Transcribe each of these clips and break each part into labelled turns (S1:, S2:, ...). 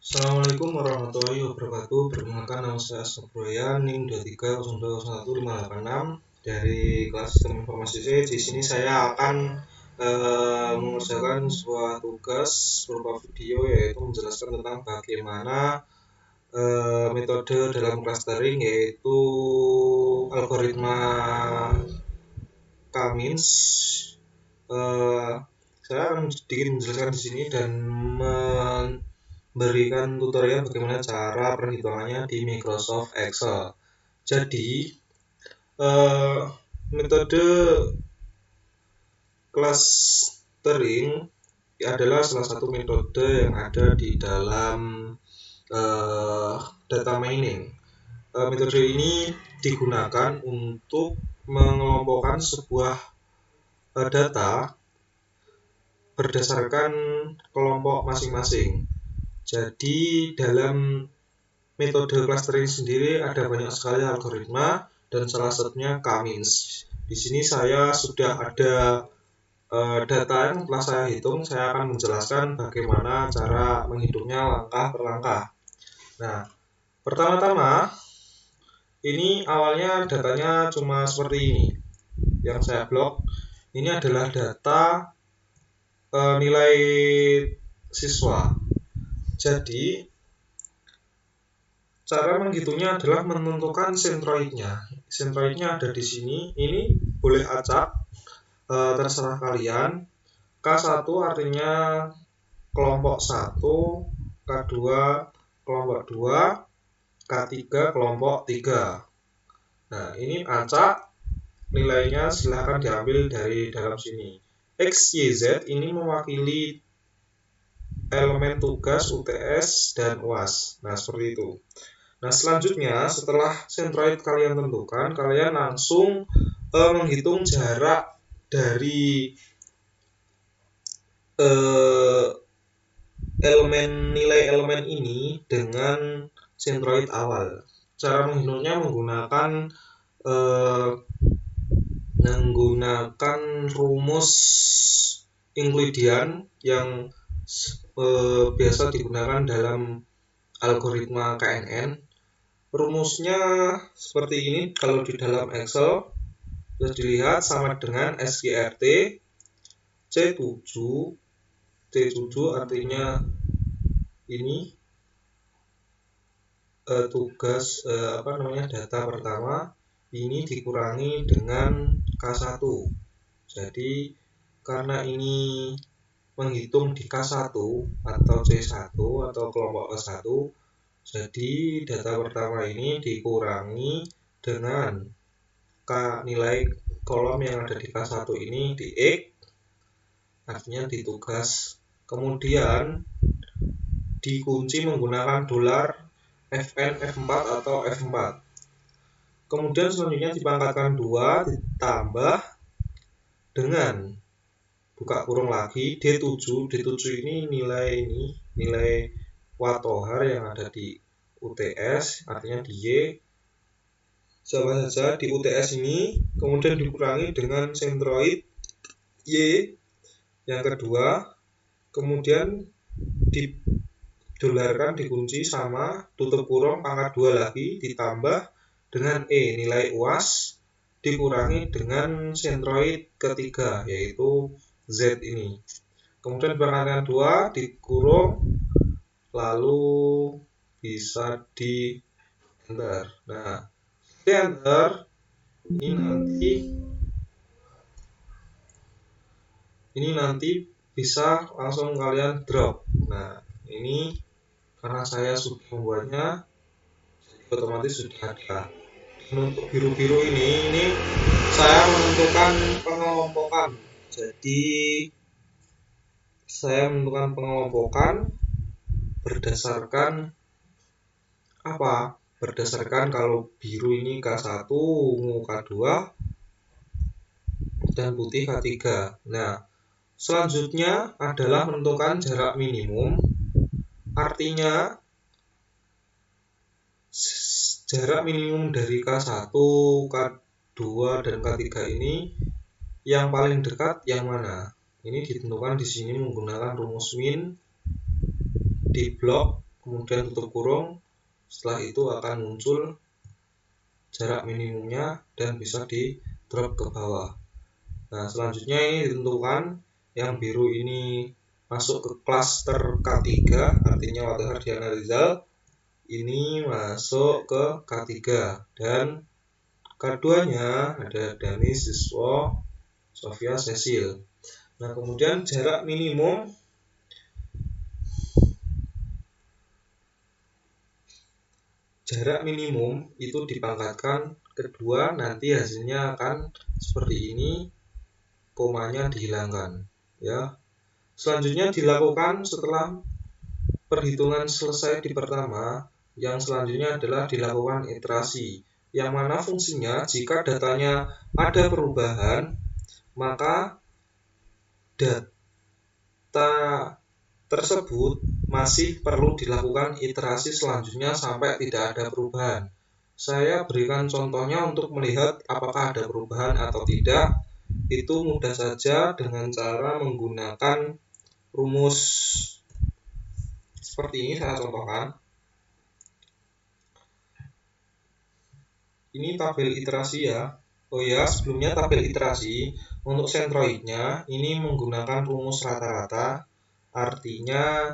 S1: Assalamualaikum warahmatullahi wabarakatuh. Perkenalkan, nama saya Asroya, NIM 2302015886 dari kelas Sistem Informasi C. Di sini saya akan mengerjakan sebuah tugas berupa video, yaitu menjelaskan tentang bagaimana metode dalam clustering, yaitu algoritma K-means. Saya akan sedikit menjelaskan di sini dan memberikan tutorial bagaimana cara perhitungannya di Microsoft Excel. Jadi metode clustering adalah salah satu metode yang ada di dalam data mining. Metode ini digunakan untuk mengelompokkan sebuah data berdasarkan kelompok masing-masing. Jadi dalam metode clustering sendiri ada banyak sekali algoritma dan salah satunya K-means. Di sini saya sudah ada data yang telah saya hitung. Saya akan menjelaskan bagaimana cara menghitungnya langkah per langkah. Nah, pertama-tama ini awalnya datanya cuma seperti ini. Yang saya blok ini adalah data nilai siswa. Jadi cara menghitungnya adalah menentukan sentroidnya. Sentroidnya ada di sini. Ini boleh acak, terserah kalian. K1 artinya kelompok 1, K2 kelompok 2, K3 kelompok 3. Nah, ini acak, nilainya silahkan diambil dari dalam sini. X, Y, Z ini mewakili elemen tugas, UTS, dan UAS. Nah, seperti itu. Nah, selanjutnya setelah sentroid kalian tentukan, kalian langsung menghitung jarak dari nilai elemen ini dengan sentroid awal. Cara menghitungnya menggunakan rumus Euclidean yang biasa digunakan dalam algoritma KNN. Rumusnya seperti ini. Kalau di dalam Excel bisa dilihat sama dengan SQRT C7. C7 artinya ini tugas data pertama ini dikurangi dengan K1. Jadi karena ini menghitung di K1 atau C1 atau kelompok K1, jadi data pertama ini dikurangi dengan nilai kolom yang ada di K1 ini di X, artinya di tugas. Kemudian dikunci menggunakan dolar FN, F4 atau F4. Kemudian selanjutnya dipangkatkan 2 ditambah dengan buka kurung lagi D7. D7 ini nilai Watohar yang ada di UTS, artinya di Y. Sama saja di UTS ini, kemudian dikurangi dengan sentroid Y yang kedua, kemudian didolarkan, dikunci sama tutup kurung pangkat 2 lagi ditambah dengan E nilai UAS dikurangi dengan sentroid ketiga, yaitu Z ini. Kemudian dipangkatkan 2 dikurung, lalu bisa di enter. Nah, di enter ini nanti bisa langsung kalian drop. Nah, ini karena saya sudah membuatnya, otomatis sudah ada. Untuk biru-biru ini saya menentukan pengelompokan. Jadi saya menentukan pengelompokan berdasarkan apa? Berdasarkan kalau biru ini K1, ungu K2, dan putih K3. Nah, selanjutnya adalah menentukan jarak minimum. Artinya jarak minimum dari K1, K2, dan K3 ini yang paling dekat yang mana? Ini ditentukan di sini menggunakan rumus min di blok kemudian tutup kurung. Setelah itu akan muncul jarak minimumnya dan bisa di drop ke bawah. Nah, selanjutnya ini ditentukan yang biru ini masuk ke klaster K3, artinya Watahar Diana Rizal ini masuk ke K3, dan keduanya ada Dani Siswo Sofia Cecil. Nah, kemudian jarak minimum itu dipangkatkan kedua, nanti hasilnya akan seperti ini, komanya dihilangkan ya. Selanjutnya dilakukan setelah perhitungan selesai di pertama, yang selanjutnya adalah dilakukan iterasi, yang mana fungsinya jika datanya ada perubahan, maka data tersebut masih perlu dilakukan iterasi selanjutnya sampai tidak ada perubahan. Saya berikan contohnya untuk melihat apakah ada perubahan atau tidak. Itu mudah saja dengan cara menggunakan rumus seperti ini. Saya contohkan. Ini tabel iterasi ya. Oh ya, sebelumnya tabel iterasi untuk sentroidnya ini menggunakan rumus rata-rata. Artinya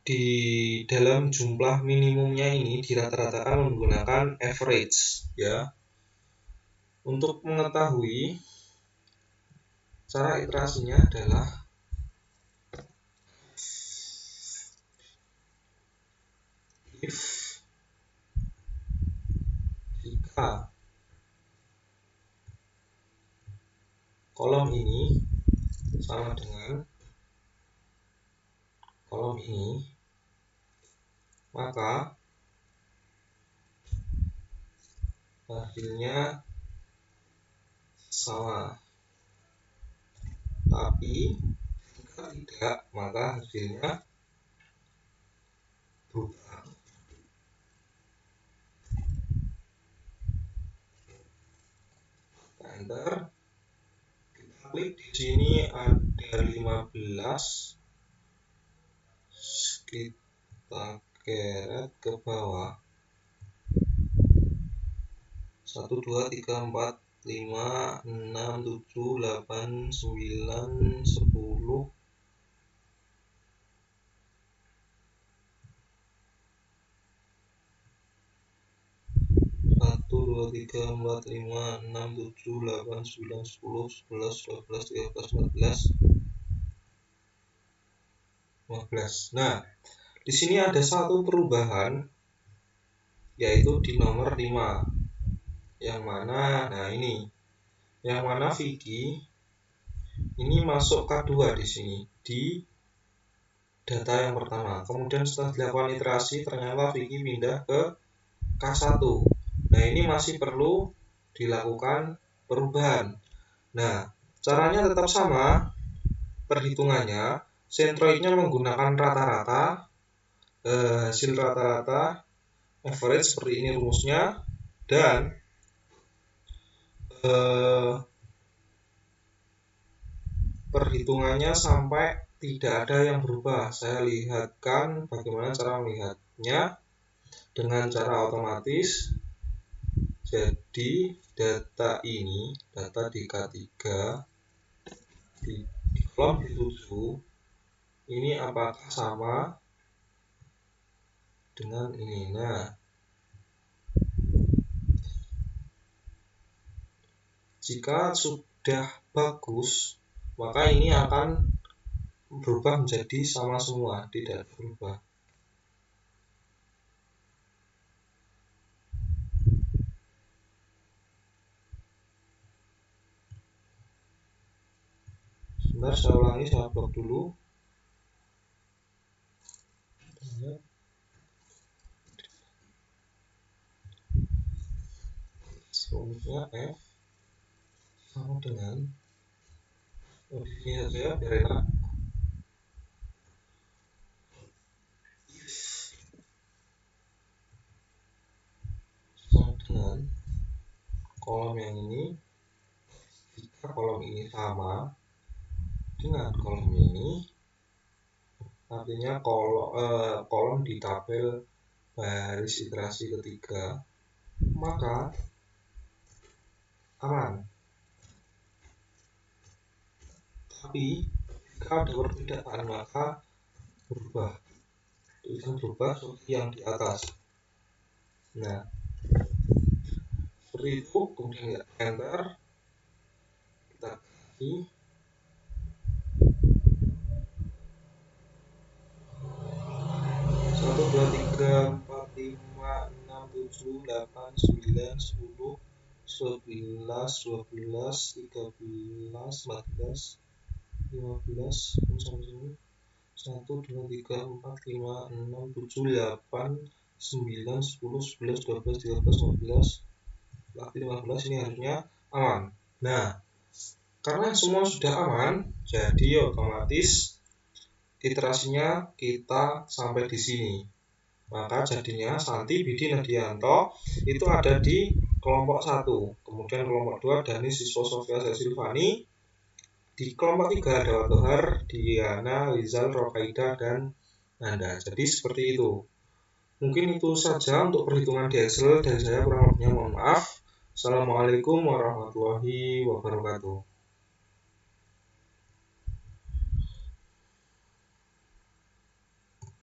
S1: di dalam jumlah minimumnya ini dirata-ratakan menggunakan average ya. Untuk mengetahui cara iterasinya adalah if jika kolom ini sama dengan kolom ini, maka hasilnya sama. Tapi jika tidak, maka hasilnya berubah. Enter. Kita klik di sini ada 15. Kita keret ke bawah. 1, 2, 3, 4, 5, 6, 7, 8, 9, 10. 1, 2, 3, 4, 5, 6, 7, 8, 9, 10, 11, 12, 13, 14, 15. Nah, di sini ada satu perubahan, yaitu di nomor 5. Yang mana, nah ini, yang mana Vicky ini masuk K2 di sini, di data yang pertama. Kemudian setelah dilakukan iterasi, ternyata Vicky pindah ke K1. Nah, ini masih perlu dilakukan perubahan. Nah, caranya tetap sama perhitungannya. Sentroidnya menggunakan rata-rata, hasil rata-rata, average seperti ini rumusnya, dan perhitungannya sampai tidak ada yang berubah. Saya lihatkan bagaimana cara melihatnya dengan cara otomatis. Jadi data ini, data di K3 di kolom 7 ini apakah sama dengan ini. Nah, jika sudah bagus, maka ini akan berubah menjadi sama semua, tidak berubah. Sebentar, saya ulangi, saya blok dulu. Rumusnya F sama dengan ini saja biar enak. Sama dengan kolom yang ini, jika kolom ini sama dengan kolom ini, artinya kolom di tabel baris iterasi ketiga, maka aman. Tapi jika ada perbedaan maka berubah, tulisan berubah seperti yang di atas. Nah, seperti itu. Kemudian enter, kita kasih 1, 2, 3, 4, 5, 6, 7, 8, 9, 10, 11, 12, 13, 14, 15, sampai sini 1, 2, 3, 4, 5, 6, 7, 8, 9, 10, 11, 12, 13, 14, 15 ini harusnya aman. Nah, karena semua sudah aman, jadi otomatis iterasinya kita sampai di sini. Maka jadinya Santi Bidi Nadianto itu ada di kelompok 1. Kemudian kelompok 2 Dani Siswa Sofia Silvani. Di kelompok 3 ada Watohar, Diana, Rizal, Rokaida, dan Nanda. Jadi seperti itu. Mungkin itu saja untuk perhitungan di Excel, dan saya kurang lebihnya mohon maaf. Assalamualaikum warahmatullahi wabarakatuh.